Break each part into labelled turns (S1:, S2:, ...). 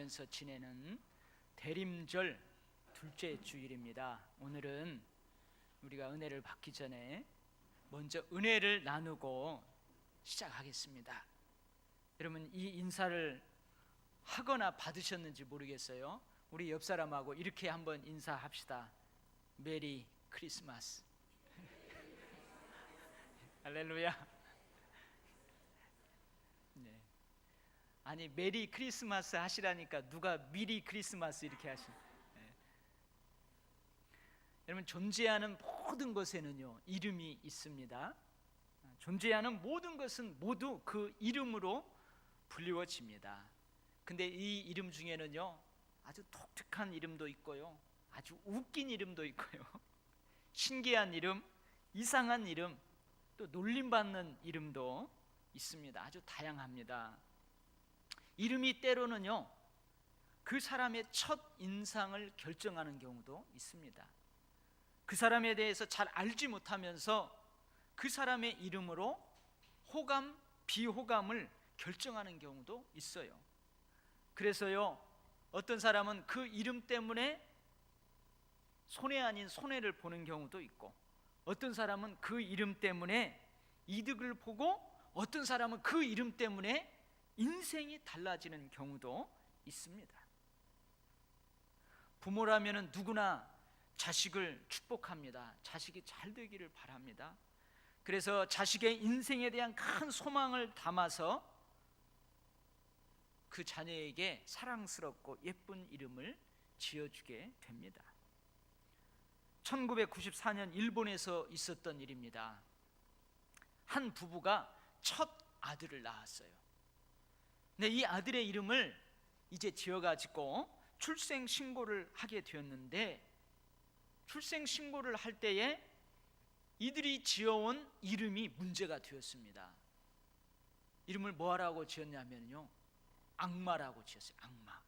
S1: 기도하면서 지내는 대림절 둘째 주일입니다. 오늘은 우리가 은혜를 받기 전에 먼저 은혜를 나누고 시작하겠습니다. 여러분, 이 인사를 하거나 받으셨는지 모르겠어요. 우리 옆 사람하고 이렇게 한번 인사합시다. 메리 크리스마스. 할렐루야. 네. 아니, 메리 크리스마스 하시라니까 누가 미리 크리스마스 이렇게 하시. 네. 여러분, 존재하는 모든 것에는요 이름이 있습니다. 존재하는 모든 것은 모두 그 이름으로 불리워집니다. 근데 이 이름 중에는요 아주 독특한 이름도 있고요, 아주 웃긴 이름도 있고요, 신기한 이름, 이상한 이름, 또 놀림받는 이름도 있습니다. 아주 다양합니다. 이름이 때로는요 그 사람의 첫 인상을 결정하는 경우도 있습니다. 그 사람에 대해서 잘 알지 못하면서 그 사람의 이름으로 호감, 비호감을 결정하는 경우도 있어요. 그래서요 어떤 사람은 그 이름 때문에 손해 아닌 손해를 보는 경우도 있고, 어떤 사람은 그 이름 때문에 이득을 보고, 어떤 사람은 그 이름 때문에 인생이 달라지는 경우도 있습니다. 부모라면 누구나 자식을 축복합니다. 자식이 잘 되기를 바랍니다. 그래서 자식의 인생에 대한 큰 소망을 담아서 그 자녀에게 사랑스럽고 예쁜 이름을 지어주게 됩니다. 1994년 일본에서 있었던 일입니다. 한 부부가 첫 아들을 낳았어요. 근데 이 아들의 이름을 이제 지어가지고 출생신고를 하게 되었는데, 출생신고를 할 때에 이들이 지어온 이름이 문제가 되었습니다. 이름을 뭐라고 지었냐면요, 악마라고 지었어요. 악마.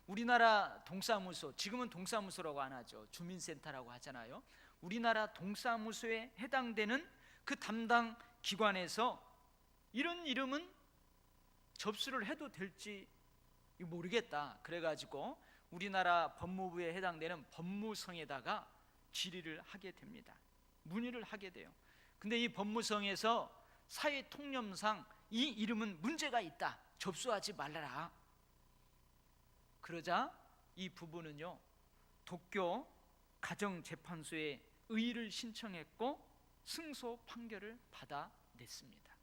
S1: 우리나라 동사무소, 지금은 동사무소라고 안 하죠, 주민센터라고 하잖아요. 우리나라 동사무소에 해당되는 그 담당 기관에서 이런 이름은 접수를 해도 될지 모르겠다, 그래가지고 우리나라 법무부에 해당되는 법무성에다가 질의를 하게 됩니다. 문의를 하게 돼요. 근데 이 법무성에서 사회통념상 이 이름은 문제가 있다, 접수하지 말라라. 그러자 이 부부는요 도쿄 가정재판소에 의의를 신청했고 승소 판결을 받아냈습니다.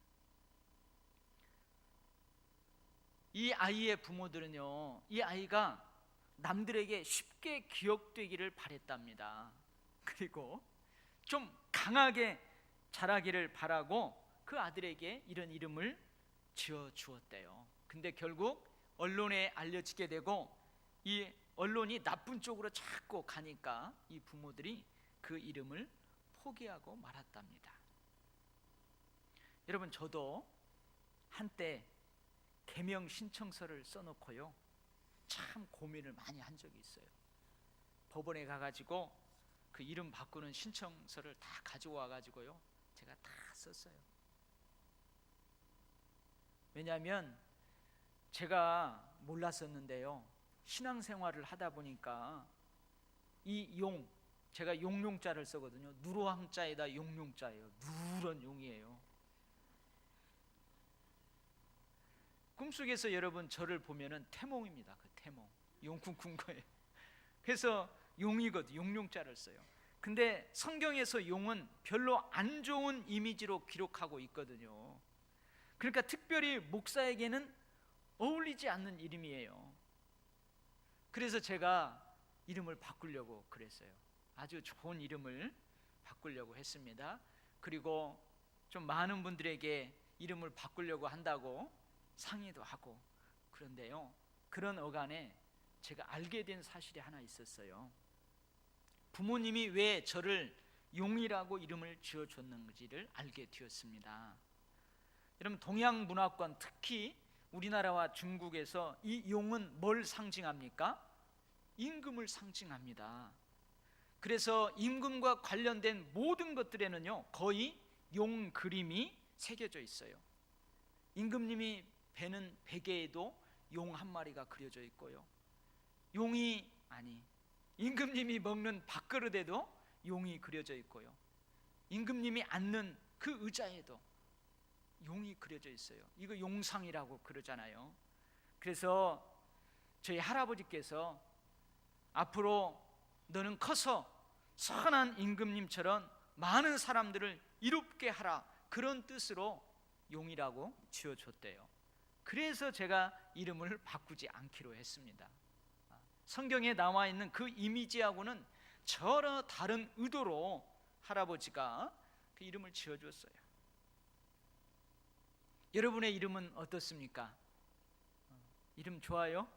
S1: 이 아이의 부모들은요 이 아이가 남들에게 쉽게 기억되기를 바랬답니다. 그리고 좀 강하게 자라기를 바라고 그 아들에게 이런 이름을 지어주었대요. 근데 결국 언론에 알려지게 되고 이 언론이 나쁜 쪽으로 자꾸 가니까 이 부모들이 그 이름을 포기하고 말았답니다. 여러분, 저도 한때 개명 신청서를 써놓고요 참 고민을 많이 한 적이 있어요. 법원에 가가지고 그 이름 바꾸는 신청서를 다 가지고 와가지고요 제가 다 썼어요. 왜냐하면 제가 몰랐었는데요, 신앙생활을 하다 보니까 이 용, 제가 용용자를 쓰거든요. 누르왕자에다 용용자예요. 누런 용이에요. 꿈속에서 여러분 저를 보면은 태몽입니다. 그 태몽, 용쿵쿵 거예요. 그래서 용이거든, 용용자를 써요. 근데 성경에서 용은 별로 안 좋은 이미지로 기록하고 있거든요. 그러니까 특별히 목사에게는 어울리지 않는 이름이에요. 그래서 제가 이름을 바꾸려고 그랬어요. 아주 좋은 이름을 바꾸려고 했습니다. 그리고 좀 많은 분들에게 이름을 바꾸려고 한다고 상의도 하고, 그런데요 그런 어간에 제가 알게 된 사실이 하나 있었어요. 부모님이 왜 저를 용이라고 이름을 지어줬는지를 알게 되었습니다. 여러분, 동양 문화권, 특히 우리나라와 중국에서 이 용은 뭘 상징합니까? 임금을 상징합니다. 그래서 임금과 관련된 모든 것들에는요 거의 용 그림이 새겨져 있어요. 임금님이 베는 베개에도 용 한 마리가 그려져 있고요. 임금님이 먹는 밥그릇에도 용이 그려져 있고요. 임금님이 앉는 그 의자에도 용이 그려져 있어요. 이거 용상이라고 그러잖아요. 그래서 저희 할아버지께서 앞으로 너는 커서 선한 임금님처럼 많은 사람들을 이롭게 하라, 그런 뜻으로 용이라고 지어줬대요. 그래서 제가 이름을 바꾸지 않기로 했습니다. 성경에 나와 있는 그 이미지하고는 전혀 다른 의도로 할아버지가 그 이름을 지어줬어요. 여러분의 이름은 어떻습니까? 이름 좋아요?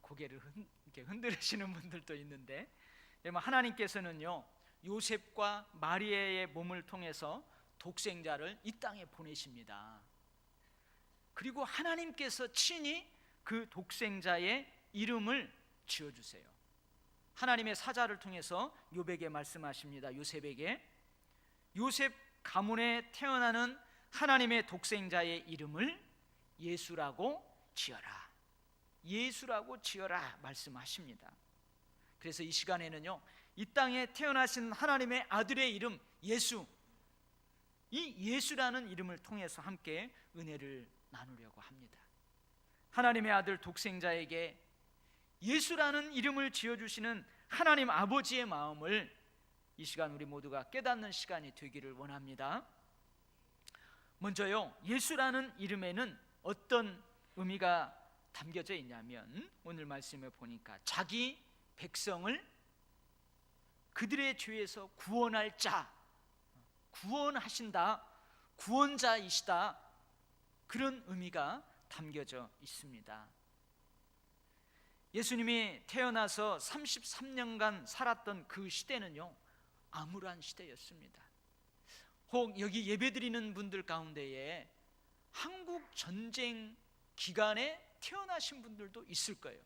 S1: 고개를 이렇게 흔들으시는 분들도 있는데, 여러분, 하나님께서는요 요셉과 마리아의 몸을 통해서 독생자를 이 땅에 보내십니다. 그리고 하나님께서 친히 그 독생자의 이름을 지어주세요. 하나님의 사자를 통해서 욥에게 말씀하십니다. 요셉에게, 요셉 가문에 태어나는 하나님의 독생자의 이름을 예수라고 지어라, 예수라고 지어라 말씀하십니다. 그래서 이 시간에는요 이 땅에 태어나신 하나님의 아들의 이름 예수, 이 예수라는 이름을 통해서 함께 은혜를 나누려고 합니다. 하나님의 아들 독생자에게 예수라는 이름을 지어주시는 하나님 아버지의 마음을 이 시간 우리 모두가 깨닫는 시간이 되기를 원합니다. 먼저요, 예수라는 이름에는 어떤 의미가 담겨져 있냐면, 오늘 말씀을 보니까 자기 백성을 그들의 죄에서 구원할 자, 구원하신다, 구원자이시다, 그런 의미가 담겨져 있습니다. 예수님이 태어나서 33년간 살았던 그 시대는요 암울한 시대였습니다. 혹 여기 예배드리는 분들 가운데에 한국 전쟁 기간에 태어나신 분들도 있을 거예요.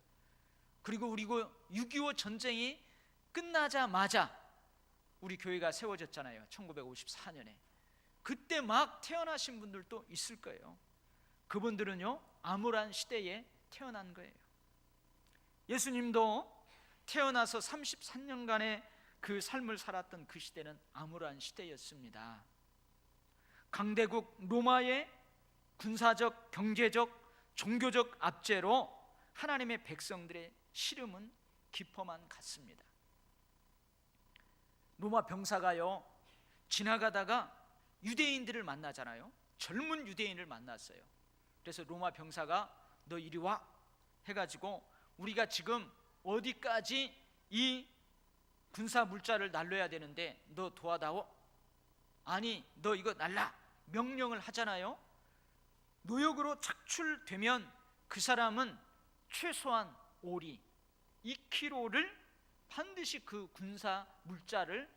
S1: 그리고 6.25 전쟁이 끝나자마자 우리 교회가 세워졌잖아요. 1954년에. 그때 막 태어나신 분들도 있을 거예요. 그분들은요 암울한 시대에 태어난 거예요. 예수님도 태어나서 33년간의 그 삶을 살았던 그 시대는 암울한 시대였습니다. 강대국 로마의 군사적, 경제적, 종교적 압제로 하나님의 백성들의 시름은 깊어만 갔습니다. 로마 병사가요 지나가다가 유대인들을 만나잖아요. 젊은 유대인을 만났어요. 그래서 로마 병사가 너 이리 와 해가지고, 우리가 지금 어디까지 이 군사 물자를 날려야 되는데 너 도와다오? 아니 너 이거 날라, 명령을 하잖아요. 노역으로 착출되면 그 사람은 최소한 오리 2kg를 반드시 그 군사 물자를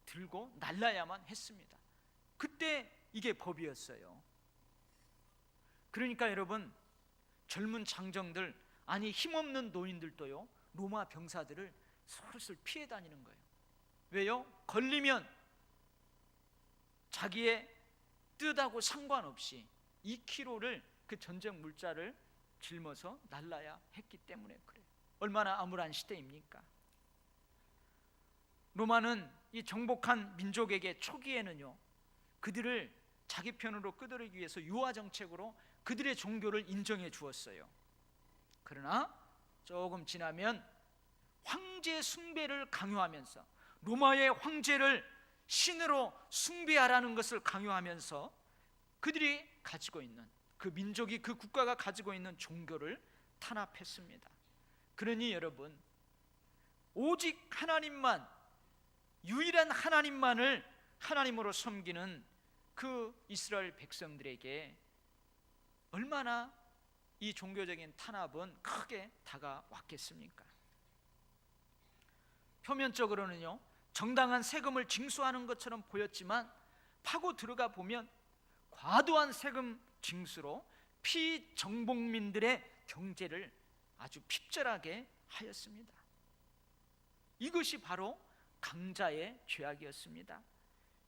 S1: 들고 날라야만 했습니다. 그때 이게 법이었어요. 그러니까 여러분, 젊은 장정들, 아니 힘없는 노인들도요 로마 병사들을 슬슬 피해 다니는 거예요. 왜요? 걸리면 자기의 뜻하고 상관없이 2kg를 그 전쟁 물자를 짊어서 날라야 했기 때문에 그래요. 얼마나 암울한 시대입니까? 로마는 이 정복한 민족에게 초기에는요 그들을 자기 편으로 끌어들이기 위해서 유화 정책으로 그들의 종교를 인정해 주었어요. 그러나 조금 지나면 황제 숭배를 강요하면서, 로마의 황제를 신으로 숭배하라는 것을 강요하면서 그들이 가지고 있는, 그 민족이, 그 국가가 가지고 있는 종교를 탄압했습니다. 그러니 여러분, 오직 하나님만, 유일한 하나님만을 하나님으로 섬기는 그 이스라엘 백성들에게 얼마나 이 종교적인 탄압은 크게 다가왔겠습니까? 표면적으로는요 정당한 세금을 징수하는 것처럼 보였지만 파고 들어가 보면 과도한 세금 징수로 피정복민들의 경제를 아주 핍절하게 하였습니다. 이것이 바로 강자의 죄악이었습니다.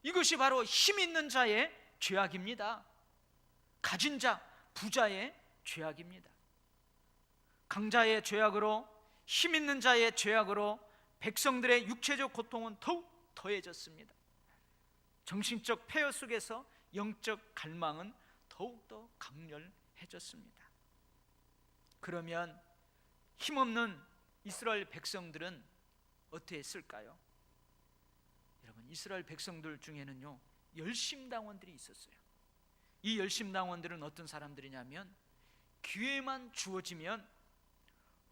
S1: 이것이 바로 힘 있는 자의 죄악입니다. 가진 자, 부자의 죄악입니다. 강자의 죄악으로, 힘 있는 자의 죄악으로 백성들의 육체적 고통은 더욱 더해졌습니다. 정신적 폐허 속에서 영적 갈망은 더욱더 강렬해졌습니다. 그러면 힘없는 이스라엘 백성들은 어떻게 했을까요? 여러분, 이스라엘 백성들 중에는요, 열심당원들이 있었어요. 이 열심당원들은 어떤 사람들이냐면 기회만 주어지면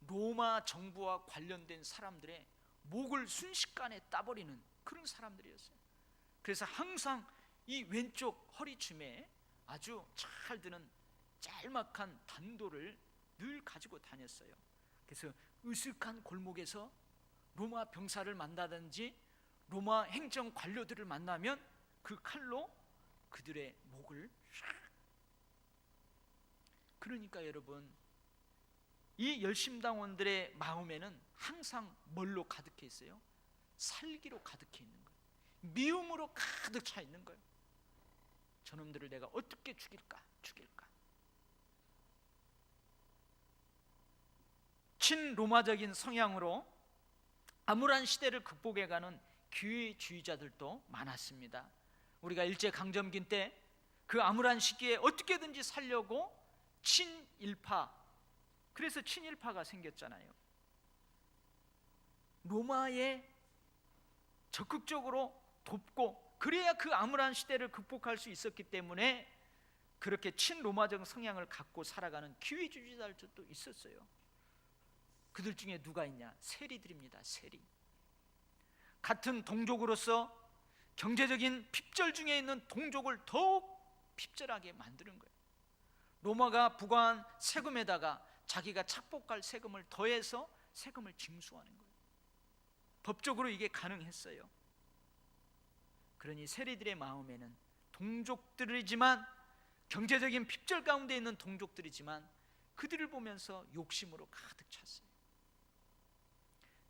S1: 로마 정부와 관련된 사람들의 목을 순식간에 따버리는 그런 사람들이었어요. 그래서 항상 이 왼쪽 허리춤에 아주 잘 드는 짤막한 단도를 늘 가지고 다녔어요. 그래서 으슥한 골목에서 로마 병사를 만나든지 로마 행정 관료들을 만나면 그 칼로 그들의 목을 샥. 그러니까 여러분, 이 열심당원들의 마음에는 항상 뭘로 가득해 있어요? 살기로 가득해 있는 거예요. 미움으로 가득 차 있는 거예요. 저놈들을 내가 어떻게 죽일까? 친로마적인 성향으로 암울한 시대를 극복해가는 기회주의자들도 많았습니다. 우리가 일제강점기 때 그 암울한 시기에 어떻게든지 살려고 친일파, 그래서 친일파가 생겼잖아요. 로마에 적극적으로 돕고 그래야 그 암울한 시대를 극복할 수 있었기 때문에 그렇게 친로마적 성향을 갖고 살아가는 기회주의자들도 있었어요. 그들 중에 누가 있냐? 세리들입니다. 세리. 같은 동족으로서 경제적인 핍절 중에 있는 동족을 더욱 핍절하게 만드는 거예요. 로마가 부과한 세금에다가 자기가 착복할 세금을 더해서 세금을 징수하는 거예요. 법적으로 이게 가능했어요. 그러니 세리들의 마음에는 동족들이지만, 경제적인 핍절 가운데 있는 동족들이지만 그들을 보면서 욕심으로 가득 찼어요.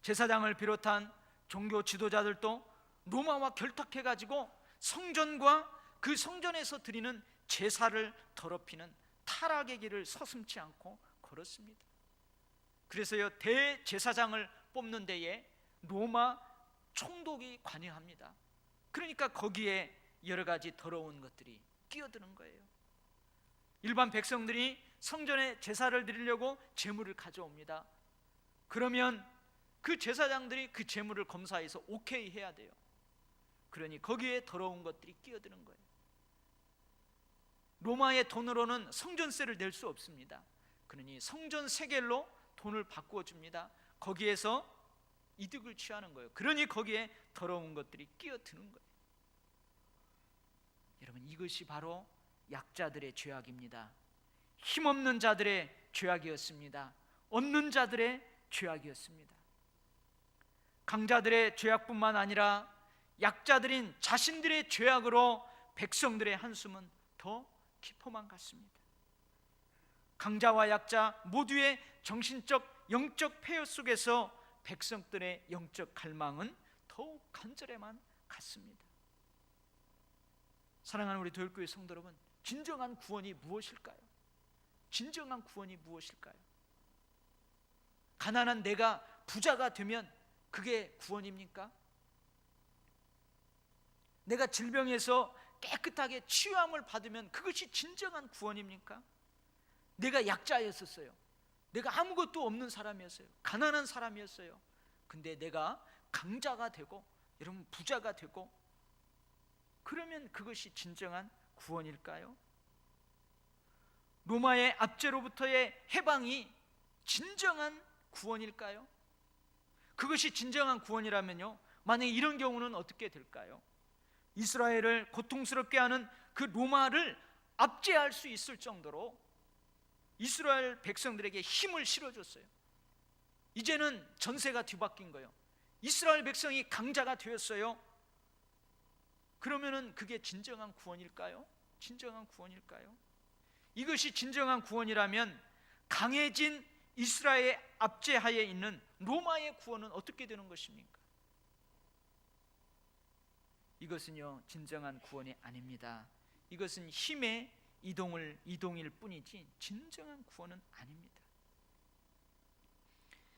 S1: 제사장을 비롯한 종교 지도자들도 로마와 결탁해가지고 성전과 그 성전에서 드리는 제사를 더럽히는 타락의 길을 서슴지 않고 걸었습니다. 그래서요, 대제사장을 뽑는 데에 로마 총독이 관여합니다. 그러니까 거기에 여러 가지 더러운 것들이 끼어드는 거예요. 일반 백성들이 성전에 제사를 드리려고 제물을 가져옵니다. 그러면 그 제사장들이 그 제물을 검사해서 오케이 해야 돼요. 그러니 거기에 더러운 것들이 끼어드는 거예요. 로마의 돈으로는 성전세를 낼 수 없습니다. 그러니 성전 세겔로 돈을 바꾸어 줍니다. 거기에서 이득을 취하는 거예요. 그러니 거기에 더러운 것들이 끼어드는 거예요. 여러분, 이것이 바로 약자들의 죄악입니다. 힘없는 자들의 죄악이었습니다. 없는 자들의 죄악이었습니다. 강자들의 죄악뿐만 아니라 약자들인 자신들의 죄악으로 백성들의 한숨은 더 깊어만 갔습니다. 강자와 약자 모두의 정신적, 영적 폐허 속에서 백성들의 영적 갈망은 더욱 간절해만 갔습니다. 사랑하는 우리 도열교회 성도 여러분, 진정한 구원이 무엇일까요? 진정한 구원이 무엇일까요? 가난한 내가 부자가 되면 그게 구원입니까? 내가 질병에서 깨끗하게 치유함을 받으면 그것이 진정한 구원입니까? 내가 약자였었어요. 내가 아무것도 없는 사람이었어요. 가난한 사람이었어요. 근데 내가 강자가 되고, 여러분 부자가 되고, 그러면 그것이 진정한 구원일까요? 로마의 압제로부터의 해방이 진정한 구원일까요? 그것이 진정한 구원이라면요, 만약에 이런 경우는 어떻게 될까요? 이스라엘을 고통스럽게 하는 그 로마를 압제할 수 있을 정도로 이스라엘 백성들에게 힘을 실어줬어요. 이제는 전세가 뒤바뀐 거예요. 이스라엘 백성이 강자가 되었어요. 그러면은 그게 진정한 구원일까요? 진정한 구원일까요? 이것이 진정한 구원이라면 강해진 이스라엘의 압제하에 있는 로마의 구원은 어떻게 되는 것입니까? 이것은요, 진정한 구원이 아닙니다. 이것은 힘의 이동일 뿐이지 진정한 구원은 아닙니다.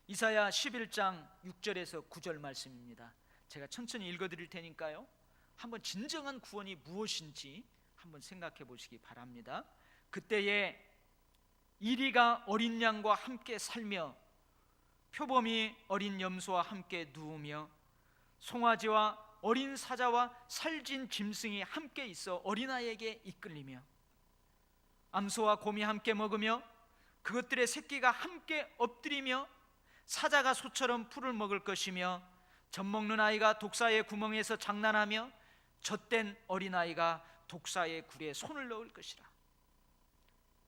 S1: 이사야 11장 6절에서 9절 말씀입니다. 제가 천천히 읽어드릴 테니까요, 한번 진정한 구원이 무엇인지 한번 생각해 보시기 바랍니다. 그때에 이리가 어린 양과 함께 살며 표범이 어린 염소와 함께 누우며 송아지와 어린 사자와 살진 짐승이 함께 있어 어린아이에게 이끌리며 암소와 곰이 함께 먹으며 그것들의 새끼가 함께 엎드리며 사자가 소처럼 풀을 먹을 것이며 젖먹는 아이가 독사의 구멍에서 장난하며 젖된 어린아이가 독사의 굴에 손을 넣을 것이라.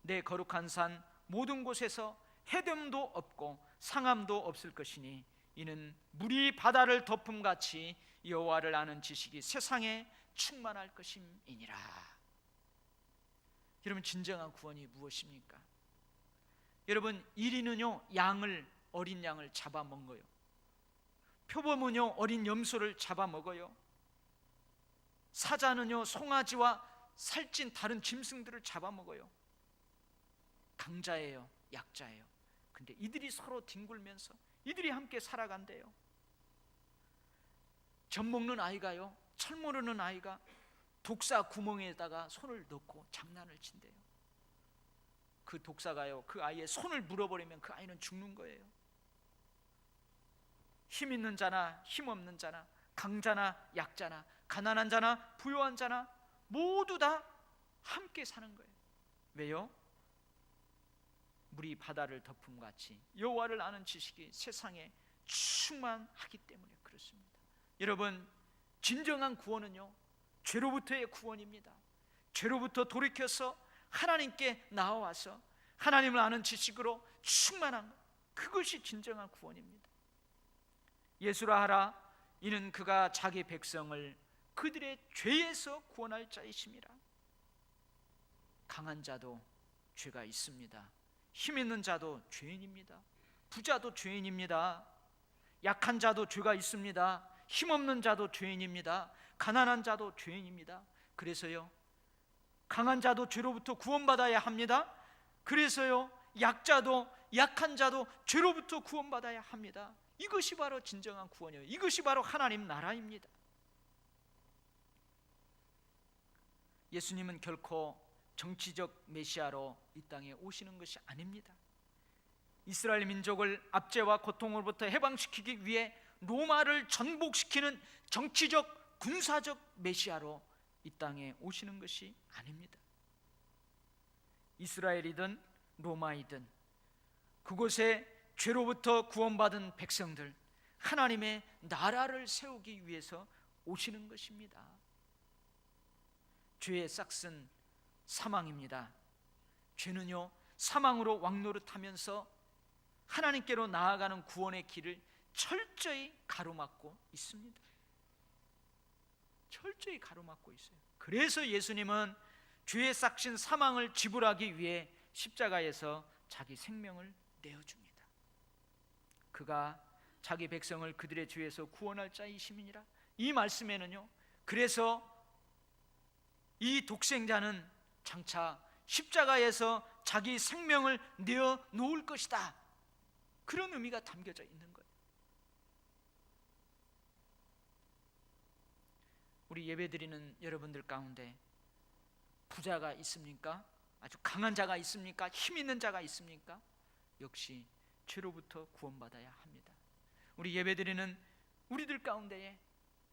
S1: 내 거룩한 산 모든 곳에서 해됨도 없고 상함도 없을 것이니 이는 물이 바다를 덮음같이 여호와를 아는 지식이 세상에 충만할 것임이니라. 여러분, 진정한 구원이 무엇입니까? 여러분, 이리는요 어린 양을 잡아먹어요. 표범은요 어린 염소를 잡아먹어요. 사자는요 송아지와 살찐 다른 짐승들을 잡아먹어요. 강자예요, 약자예요. 근데 이들이 서로 뒹굴면서 이들이 함께 살아간대요. 젖먹는 아이가요, 철 모르는 아이가 독사 구멍에다가 손을 넣고 장난을 친대요. 그 독사가요 그 아이의 손을 물어버리면 그 아이는 죽는 거예요. 힘 있는 자나 힘 없는 자나, 강자나 약자나, 가난한 자나 부유한 자나 모두 다 함께 사는 거예요. 왜요? 물이 바다를 덮음같이 여호와를 아는 지식이 세상에 충만하기 때문에 그렇습니다. 여러분, 진정한 구원은요 죄로부터의 구원입니다. 죄로부터 돌이켜서 하나님께 나와와서 하나님을 아는 지식으로 충만한 것, 그것이 진정한 구원입니다. 예수라 하라, 이는 그가 자기 백성을 그들의 죄에서 구원할 자이심이라. 강한 자도 죄가 있습니다. 힘 있는 자도 죄인입니다. 부자도 죄인입니다. 약한 자도 죄가 있습니다. 힘 없는 자도 죄인입니다. 가난한 자도 죄인입니다. 그래서요 강한 자도 죄로부터 구원받아야 합니다. 그래서요 약자도 약한 자도 죄로부터 구원받아야 합니다. 이것이 바로 진정한 구원이에요. 이것이 바로 하나님 나라입니다. 예수님은 결코 정치적 메시아로 이 땅에 오시는 것이 아닙니다. 이스라엘 민족을 압제와 고통으로부터 해방시키기 위해 로마를 전복시키는 정치적 군사적 메시아로 이 땅에 오시는 것이 아닙니다. 이스라엘이든 로마이든 그곳에 죄로부터 구원받은 백성들, 하나님의 나라를 세우기 위해서 오시는 것입니다. 죄의 싹슨 사망입니다. 죄는요 사망으로 왕노릇하면서 하나님께로 나아가는 구원의 길을 철저히 가로막고 있습니다. 철저히 가로막고 있어요. 그래서 예수님은 죄의 싹신 사망을 지불하기 위해 십자가에서 자기 생명을 내어줍니다. 그가 자기 백성을 그들의 죄에서 구원할 자이심이니라. 이 말씀에는요 그래서 이 독생자는 장차 십자가에서 자기 생명을 내어 놓을 것이다, 그런 의미가 담겨져 있는 거예요. 우리 예배드리는 여러분들 가운데 부자가 있습니까? 아주 강한 자가 있습니까? 힘 있는 자가 있습니까? 역시 죄로부터 구원받아야 합니다. 우리 예배드리는 우리들 가운데에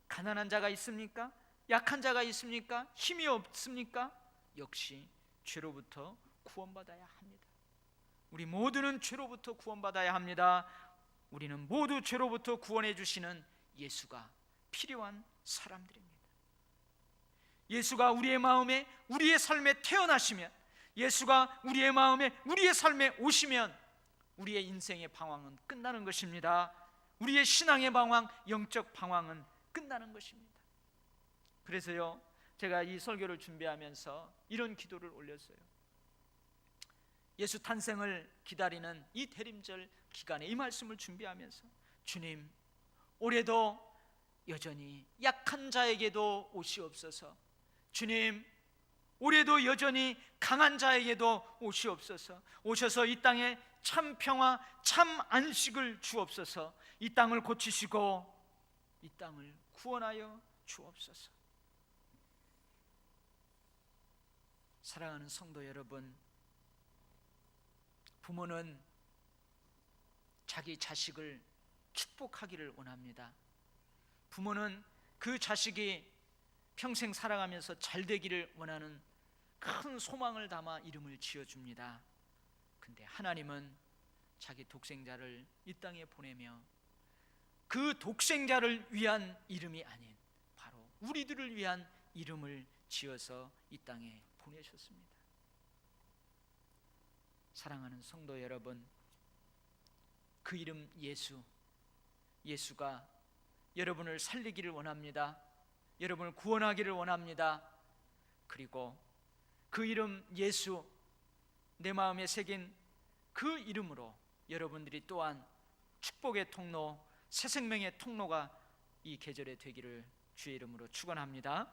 S1: 가난한 자가 있습니까? 약한 자가 있습니까? 힘이 없습니까? 역시 죄로부터 구원받아야 합니다. 우리 모두는 죄로부터 구원받아야 합니다. 우리는 모두 죄로부터 구원해 주시는 예수가 필요한 사람들입니다. 예수가 우리의 마음에, 우리의 삶에 태어나시면, 예수가 우리의 마음에, 우리의 삶에 오시면 우리의 인생의 방황은 끝나는 것입니다. 우리의 신앙의 방황, 영적 방황은 끝나는 것입니다. 그래서요 제가 이 설교를 준비하면서 이런 기도를 올렸어요. 예수 탄생을 기다리는 이 대림절 기간에 이 말씀을 준비하면서, 주님, 올해도 여전히 약한 자에게도 오시옵소서. 주님, 올해도 여전히 강한 자에게도 오시옵소서. 오셔서 이 땅에 참 평화, 참 안식을 주옵소서. 이 땅을 고치시고 이 땅을 구원하여 주옵소서. 사랑하는 성도 여러분, 부모는 자기 자식을 축복하기를 원합니다. 부모는 그 자식이 평생 살아가면서 잘 되기를 원하는 큰 소망을 담아 이름을 지어줍니다. 근데 하나님은 자기 독생자를 이 땅에 보내며 그 독생자를 위한 이름이 아닌 바로 우리들을 위한 이름을 지어서 이 땅에 보내셨습니다. 사랑하는 성도 여러분, 그 이름 예수가 여러분을 살리기를 원합니다. 여러분을 구원하기를 원합니다. 그리고 그 이름 예수, 내 마음에 새긴 그 이름으로 여러분들이 또한 축복의 통로, 새 생명의 통로가 이 계절에 되기를 주의 이름으로 축원합니다.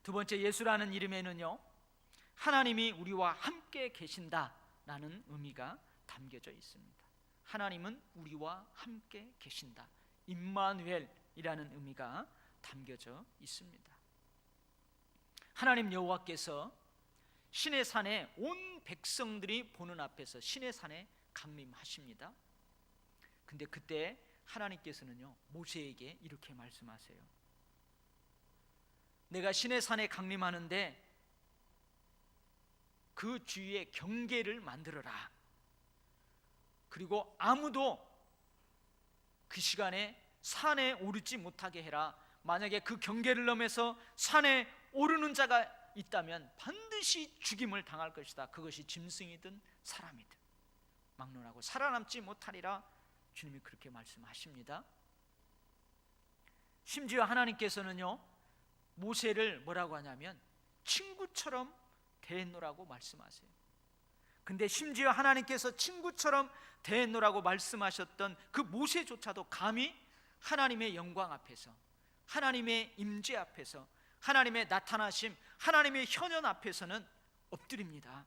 S1: 두 번째, 예수라는 이름에는요, 하나님이 우리와 함께 계신다라는 의미가 담겨져 있습니다. 하나님은 우리와 함께 계신다, 임마누엘이라는 의미가 담겨져 있습니다. 하나님 여호와께서 시내 산에 온 백성들이 보는 앞에서 시내 산에 강림하십니다. 근데 그때 하나님께서는요, 모세에게 이렇게 말씀하세요. 내가 시내 산에 강림하는데 그 주위에 경계를 만들어라. 그리고 아무도 그 시간에 산에 오르지 못하게 해라. 만약에 그 경계를 넘어서 산에 오르는 자가 있다면 반드시 죽임을 당할 것이다. 그것이 짐승이든 사람이든 막론하고 살아남지 못하리라. 주님이 그렇게 말씀하십니다. 심지어 하나님께서는요, 모세를 뭐라고 하냐면 친구처럼 대했노라고 말씀하세요. 근데 심지어 하나님께서 친구처럼 대했노라고 말씀하셨던 그 모세조차도 감히 하나님의 영광 앞에서, 하나님의 임재 앞에서, 하나님의 나타나심, 하나님의 현현 앞에서는 엎드립니다.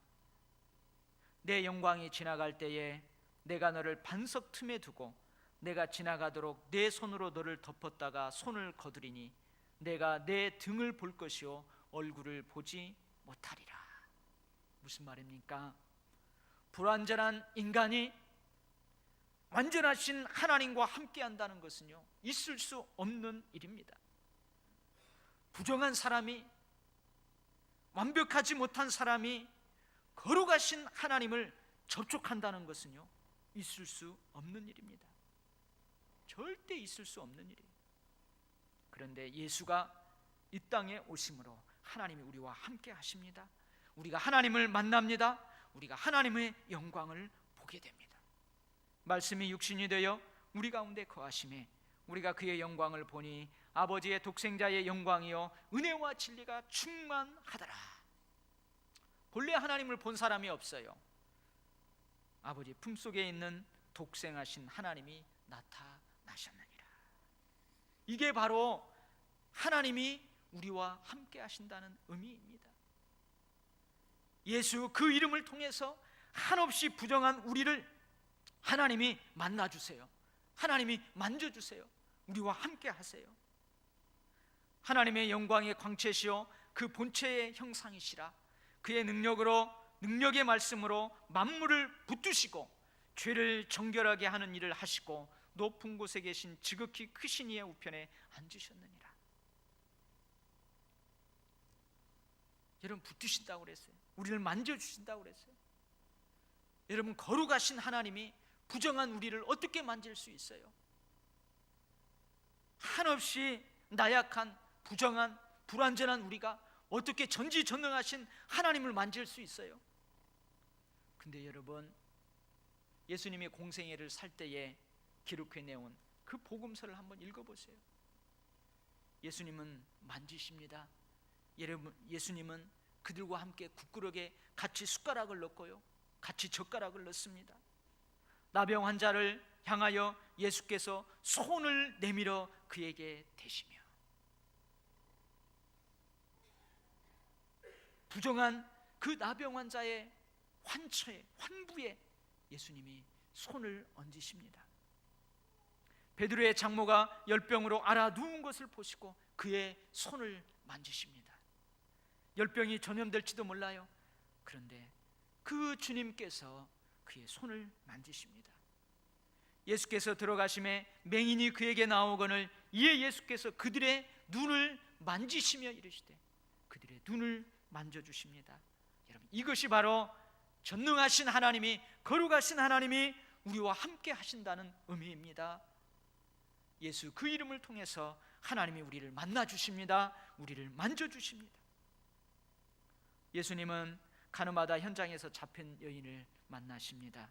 S1: 내 영광이 지나갈 때에 내가 너를 반석 틈에 두고 내가 지나가도록 내 손으로 너를 덮었다가 손을 거두리니 내가 내 등을 볼 것이요 얼굴을 보지 못하리라. 무슨 말입니까? 불완전한 인간이 완전하신 하나님과 함께 한다는 것은요, 있을 수 없는 일입니다. 부정한 사람이, 완벽하지 못한 사람이 거룩하신 하나님을 접촉한다는 것은요, 있을 수 없는 일입니다. 절대 있을 수 없는 일이에요. 그런데 예수가 이 땅에 오심으로 하나님이 우리와 함께 하십니다. 우리가 하나님을 만납니다. 우리가 하나님의 영광을 보게 됩니다. 말씀이 육신이 되어 우리 가운데 거하심에 우리가 그의 영광을 보니 아버지의 독생자의 영광이요 은혜와 진리가 충만하더라. 본래 하나님을 본 사람이 없어요. 아버지 품속에 있는 독생하신 하나님이 나타나셨느니라. 이게 바로 하나님이 우리와 함께 하신다는 의미입니다. 예수 그 이름을 통해서 한없이 부정한 우리를 하나님이 만나주세요. 하나님이 만져주세요. 우리와 함께 하세요. 하나님의 영광의 광채시요 그 본체의 형상이시라. 그의 능력의 말씀으로 만물을 붙드시고 죄를 정결하게 하는 일을 하시고 높은 곳에 계신 지극히 크신 이의 우편에 앉으셨느니라. 여러분, 붙드신다고 그랬어요. 우리를 만져주신다고 그랬어요. 여러분, 거룩하신 하나님이 부정한 우리를 어떻게 만질 수 있어요? 한없이 나약한, 부정한, 불완전한 우리가 어떻게 전지전능하신 하나님을 만질 수 있어요? 근데 여러분, 예수님이 공생애를 살 때에 기록해내온 그 복음서를 한번 읽어보세요. 예수님은 만지십니다. 여러분, 예수님은 그들과 함께 국그릇에 같이 숟가락을 넣고요, 같이 젓가락을 넣습니다. 나병 환자를 향하여 예수께서 손을 내밀어 그에게 대시며 부정한 그 나병 환자의 환처에, 환부에 예수님이 손을 얹으십니다. 베드로의 장모가 열병으로 앓아 누운 것을 보시고 그의 손을 만지십니다. 열병이 전염될지도 몰라요. 그런데 그 주님께서 그의 손을 만지십니다. 예수께서 들어가심에 맹인이 그에게 나오거늘 이에 예수께서 그들의 눈을 만지시며 이르시되 그들의 눈을 만져주십니다. 여러분, 이것이 바로 전능하신 하나님이, 거룩하신 하나님이 우리와 함께 하신다는 의미입니다. 예수 그 이름을 통해서 하나님이 우리를 만나주십니다. 우리를 만져주십니다. 예수님은 가늠하다 현장에서 잡힌 여인을 만나십니다.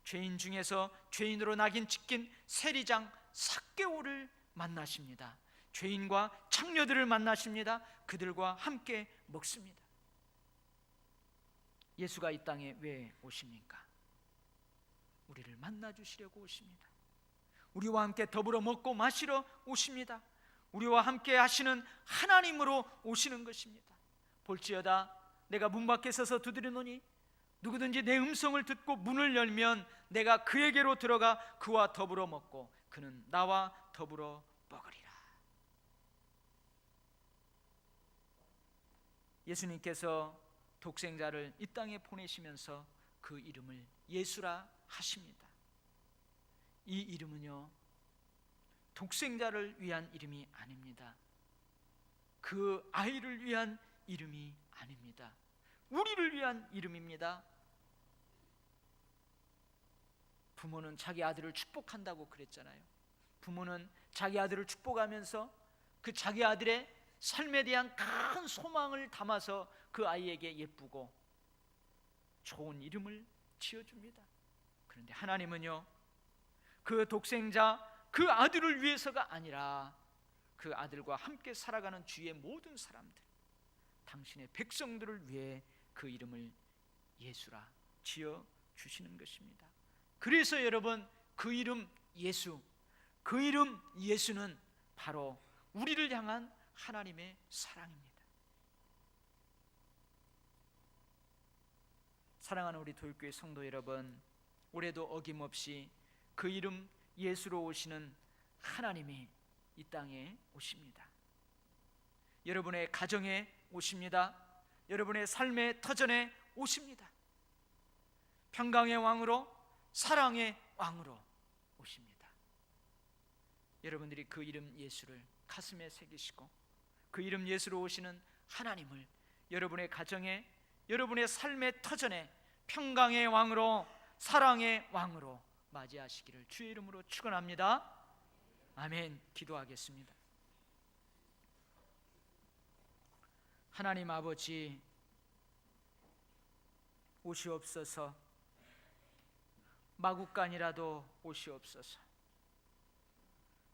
S1: 죄인 중에서 죄인으로 낙인 찍힌 세리장 삭개오를 만나십니다. 죄인과 창녀들을 만나십니다. 그들과 함께 먹습니다. 예수가 이 땅에 왜 오십니까? 우리를 만나주시려고 오십니다. 우리와 함께 더불어 먹고 마시러 오십니다. 우리와 함께 하시는 하나님으로 오시는 것입니다. 볼지어다 내가 문 밖에 서서 두드리노니 누구든지 내 음성을 듣고 문을 열면 내가 그에게로 들어가 그와 더불어 먹고 그는 나와 더불어 먹으리라. 예수님께서 독생자를 이 땅에 보내시면서 그 이름을 예수라 하십니다. 이 이름은요, 독생자를 위한 이름이 아닙니다. 그 아이를 위한 이름이 아닙니다. 우리를 위한 이름입니다. 부모는 자기 아들을 축복한다고 그랬잖아요. 부모는 자기 아들을 축복하면서 그 자기 아들의 삶에 대한 큰 소망을 담아서 그 아이에게 예쁘고 좋은 이름을 지어줍니다. 그런데 하나님은요, 그 독생자, 그 아들을 위해서가 아니라 그 아들과 함께 살아가는 주위의 모든 사람들, 당신의 백성들을 위해 그 이름을 예수라 지어 주시는 것입니다. 그래서 여러분, 그 이름 예수, 그 이름 예수는 바로 우리를 향한 하나님의 사랑입니다. 사랑하는 우리 도율교회 성도 여러분, 올해도 어김없이 그 이름 예수로 오시는 하나님이 이 땅에 오십니다. 여러분의 가정에 오십니다. 여러분의 삶의 터전에 오십니다. 평강의 왕으로, 사랑의 왕으로 오십니다. 여러분들이 그 이름 예수를 가슴에 새기시고 그 이름 예수로 오시는 하나님을 여러분의 가정에, 여러분의 삶의 터전에 평강의 왕으로, 사랑의 왕으로 맞이하시기를 주의 이름으로 축원합니다. 아멘. 기도하겠습니다. 하나님 아버지, 오시옵소서. 마국간이라도 오시옵소서.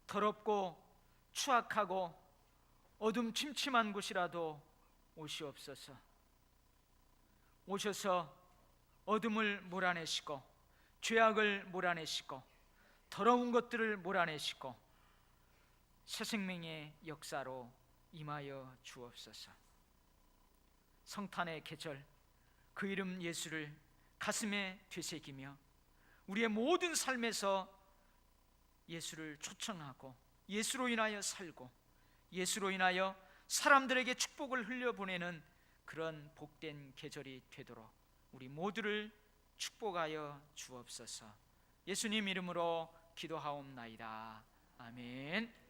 S1: 더럽고 추악하고 어둠 침침한 곳이라도 오시옵소서. 오셔서 어둠을 몰아내시고 죄악을 몰아내시고 더러운 것들을 몰아내시고 새 생명의 역사로 임하여 주옵소서. 성탄의 계절, 그 이름 예수를 가슴에 되새기며 우리의 모든 삶에서 예수를 초청하고 예수로 인하여 살고 예수로 인하여 사람들에게 축복을 흘려보내는 그런 복된 계절이 되도록 우리 모두를 축복하여 주옵소서. 예수님 이름으로 기도하옵나이다. 아멘.